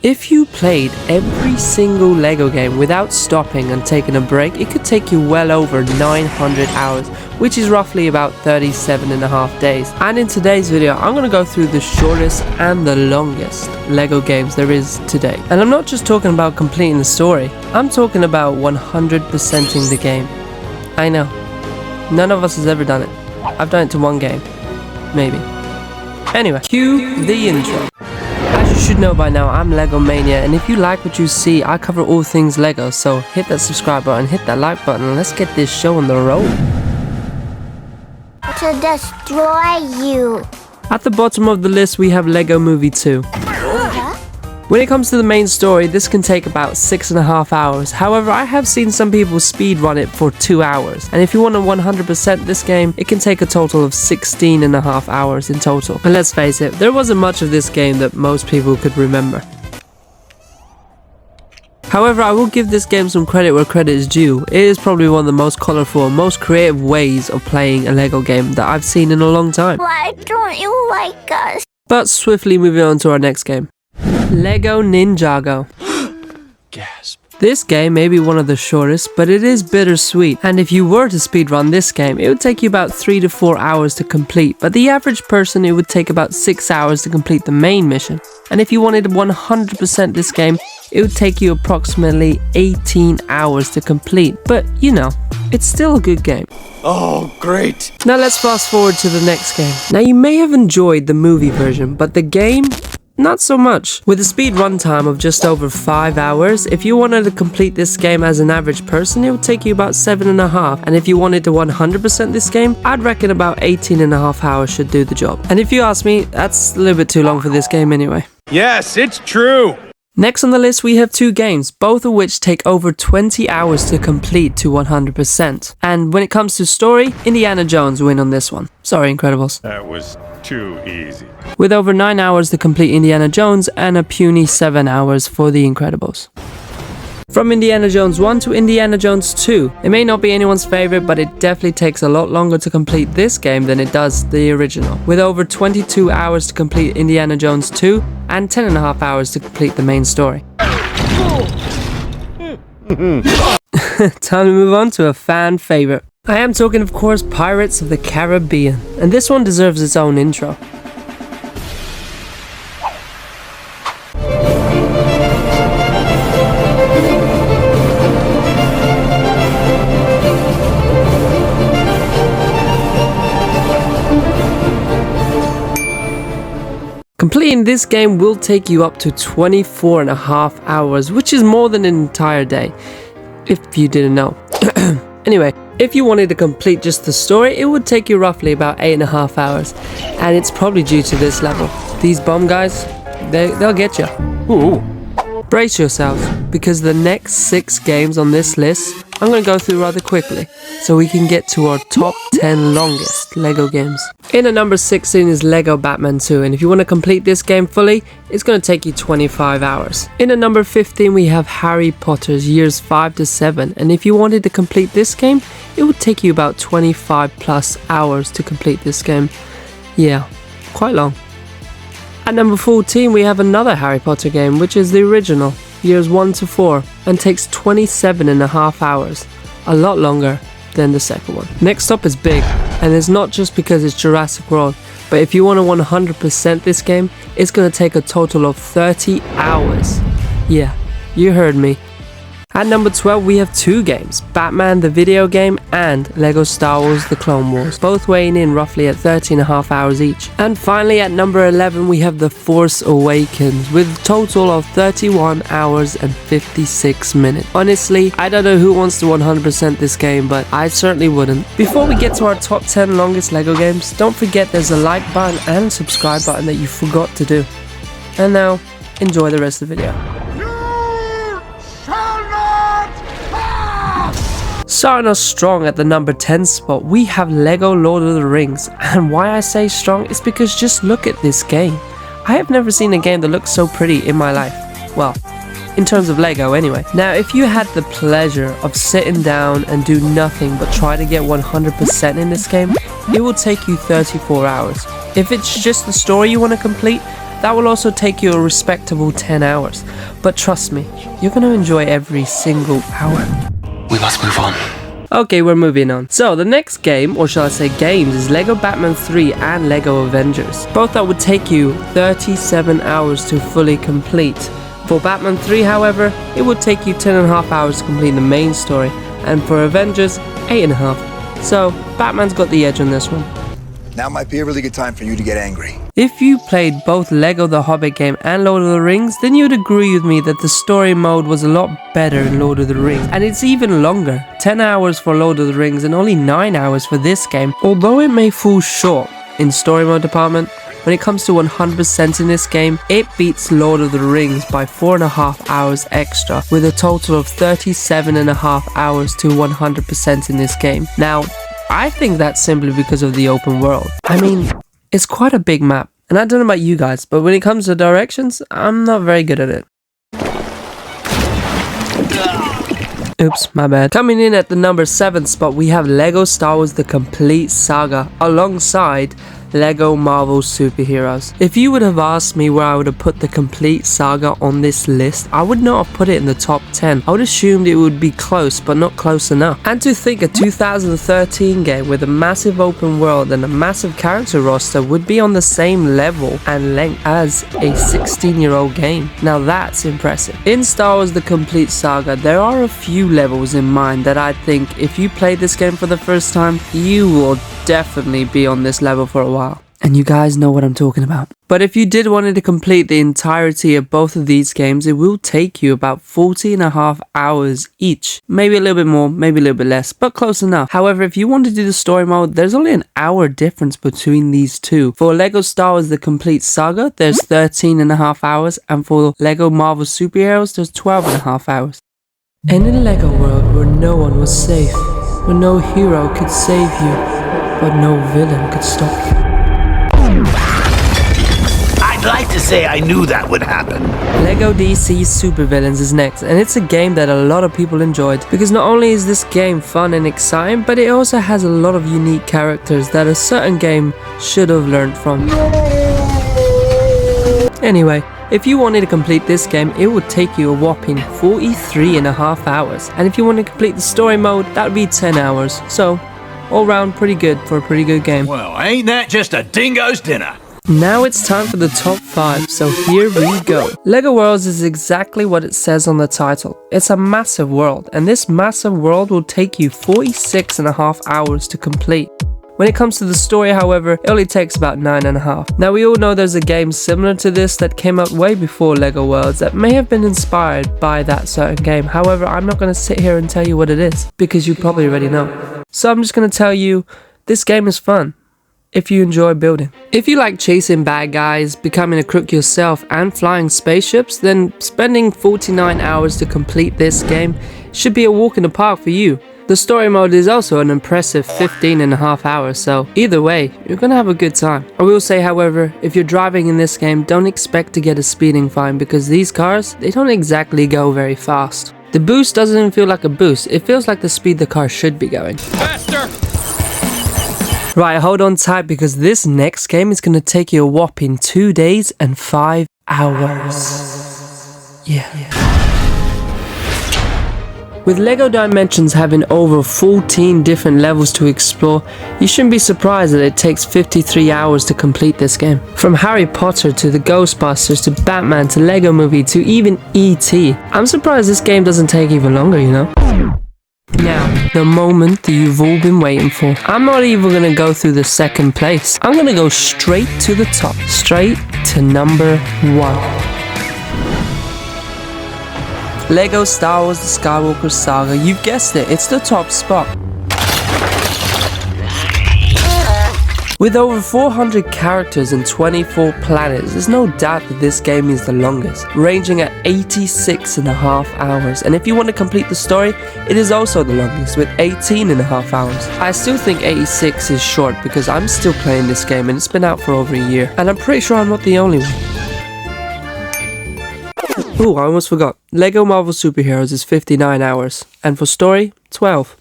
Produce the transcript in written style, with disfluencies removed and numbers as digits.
If you played every single LEGO game without stopping and taking a break, it could take you well over 900 hours, which is roughly about 37.5 days. And in today's video, I'm going to go through the shortest and the longest LEGO games there is today. And I'm not just talking about completing the story, I'm talking about 100%ing the game. I know, none of us has ever done it. I've done it to one game, maybe. Anyway, cue the intro. As you should know by now, I'm LEGO Mania, and if you like what you see, I cover all things LEGO, so hit that subscribe button, hit that like button, and let's get this show on the road. To destroy you. At the bottom of the list, we have LEGO Movie 2. When it comes to the main story, this can take about 6.5 hours. However, I have seen some people speedrun it for 2 hours. And if you want to 100% this game, it can take a total of 16.5 hours in total. And let's face it, there wasn't much of this game that most people could remember. However, I will give this game some credit where credit is due. It is probably one of the most colorful and most creative ways of playing a LEGO game that I've seen in a long time. Why don't you like us? But swiftly moving on to our next game. LEGO Ninjago. Gasp. This game may be one of the shortest, but it is bittersweet, and if you were to speedrun this game, it would take you about 3 to 4 hours to complete, but the average person it would take about 6 hours to complete the main mission. And if you wanted to 100% this game, it would take you approximately 18 hours to complete, but you know, it's still a good game. Oh, great. Now let's fast forward to the next game. Now you may have enjoyed the movie version, but the game, not so much. With a speed run time of just over 5 hours, if you wanted to complete this game as an average person, it would take you about 7.5. And if you wanted to 100% this game, I'd reckon about 18.5 hours should do the job. And if you ask me, that's a little bit too long for this game anyway. Yes, it's true. Next on the list, we have 2 games, both of which take over 20 hours to complete to 100%. And when it comes to story, Indiana Jones win on this one. Sorry, Incredibles. That was too easy. With over 9 hours to complete Indiana Jones and a puny 7 hours for The Incredibles. From Indiana Jones 1 to Indiana Jones 2. It may not be anyone's favorite, but it definitely takes a lot longer to complete this game than it does the original. With over 22 hours to complete Indiana Jones 2 and 10.5 hours to complete the main story. Time to move on to a fan favorite. I am talking, of course, Pirates of the Caribbean, and this one deserves its own intro. Completing this game will take you up to 24.5 hours, which is more than an entire day, if you didn't know. Anyway, if you wanted to complete just the story, it would take you roughly about 8.5 hours, and it's probably due to this level. These bomb guys, they'll get you. Ooh. Brace yourselves, because the next 6 games on this list, I'm going to go through rather quickly, so we can get to our top 10 longest LEGO games. In at number 16 is LEGO Batman 2, and if you want to complete this game fully, it's going to take you 25 hours. In at number 15 we have Harry Potter's Years 5 to 7, and if you wanted to complete this game, it would take you about 25 plus hours to complete this game. Yeah, quite long. At number 14 we have another Harry Potter game, which is the original, Years 1 to 4, and takes 27.5 hours, a lot longer than the second one. Next up is big, and it's not just because it's Jurassic World, but if you want to 100% this game, it's going to take a total of 30 hours. Yeah, you heard me. At number 12 we have 2 games, Batman the video game and LEGO Star Wars The Clone Wars, both weighing in roughly at 30.5 hours each. And finally at number 11 we have The Force Awakens with a total of 31 hours and 56 minutes. Honestly, I don't know who wants to 100% this game, but I certainly wouldn't. Before we get to our top 10 longest LEGO games, don't forget there's a like button and subscribe button that you forgot to do. And now, enjoy the rest of the video. Starting us strong at the number 10 spot, we have LEGO Lord of the Rings, and why I say strong is because just look at this game. I have never seen a game that looks so pretty in my life. Well, in terms of LEGO anyway. Now if you had the pleasure of sitting down and do nothing but try to get 100% in this game, it will take you 34 hours. If it's just the story you want to complete, that will also take you a respectable 10 hours. But trust me, you're gonna enjoy every single hour. We must move on. Okay, we're moving on. So the next game, or shall I say games, is Lego Batman 3 and Lego Avengers. Both that would take you 37 hours to fully complete. For Batman 3, however, it would take you 10.5 hours to complete the main story, and for Avengers, 8.5. So Batman's got the edge on this one. Now might be a really good time for you to get angry. If you played both Lego The Hobbit game and Lord of the Rings, then you'd agree with me that the story mode was a lot better in Lord of the Rings. And it's even longer, 10 hours for Lord of the Rings and only 9 hours for this game. Although it may fall short in story mode department, when it comes to 100% in this game, it beats Lord of the Rings by 4.5 hours extra, with a total of 37.5 hours to 100% in this game. Now, I think that's simply because of the open world. I mean, it's quite a big map, and I don't know about you guys, but when it comes to directions, I'm not very good at it. Oops, my bad. Coming in at the number 7 spot, we have Lego Star Wars The Complete Saga alongside Lego Marvel Superheroes. If you would have asked me where I would have put the Complete Saga on this list, I would not have put it in the top 10. I would assumed it would be close, but not close enough. And to think a 2013 game with a massive open world and a massive character roster would be on the same level and length as a 16-year-old game. Now that's impressive. In Star Wars The Complete Saga, there are a few levels in mind that I think if you play this game for the first time, you will definitely be on this level for a while. And you guys know what I'm talking about. But if you did want to complete the entirety of both of these games, it will take you about 40.5 hours each. Maybe a little bit more, maybe a little bit less, but close enough. However, if you want to do the story mode, there's only an hour difference between these two. For Lego Star Wars The Complete Saga, there's 13.5 hours, and for Lego Marvel Superheroes, there's 12.5 hours. And in a Lego world where no one was safe, where no hero could save you, but no villain could stop you. I'd like to say I knew that would happen. Lego DC Supervillains is next, and it's a game that a lot of people enjoyed because not only is this game fun and exciting, but it also has a lot of unique characters that a certain game should have learned from. Anyway, if you wanted to complete this game, it would take you a whopping 43.5 hours, and if you want to complete the story mode, that would be 10 hours. So, all round pretty good for a pretty good game. Well, ain't that just a dingo's dinner? Now it's time for the top 5, so here we go. Lego Worlds is exactly what it says on the title. It's a massive world, and this massive world will take you 46.5 hours to complete. When it comes to the story, however, it only takes about 9.5. Now we all know there's a game similar to this that came out way before Lego Worlds that may have been inspired by that certain game. However, I'm not going to sit here and tell you what it is, because you probably already know. So I'm just going to tell you, this game is fun if you enjoy building. If you like chasing bad guys, becoming a crook yourself, and flying spaceships, then spending 49 hours to complete this game should be a walk in the park for you. The story mode is also an impressive 15.5 hours, so either way, you're gonna have a good time. I will say, however, if you're driving in this game, don't expect to get a speeding fine because these cars, they don't exactly go very fast. The boost doesn't even feel like a boost, it feels like the speed the car should be going. Faster! Right, hold on tight because this next game is gonna take you a whopping 2 days and 5 hours. Yeah. With Lego Dimensions having over 14 different levels to explore, you shouldn't be surprised that it takes 53 hours to complete this game. From Harry Potter to the Ghostbusters to Batman to Lego Movie to even E.T. I'm surprised this game doesn't take even longer, you know? Now, the moment that you've all been waiting for. I'm not even gonna go through the second place. I'm gonna go straight to the top, straight to number 1. Lego Star Wars The Skywalker Saga. You've guessed it, it's the top spot. With over 400 characters and 24 planets, there's no doubt that this game is the longest, ranging at 86.5 hours. And if you want to complete the story, it is also the longest, with 18.5 hours. I still think 86 is short because I'm still playing this game and it's been out for over a year. And I'm pretty sure I'm not the only one. Ooh, I almost forgot. Lego Marvel Superheroes is 59 hours, and for story, 12.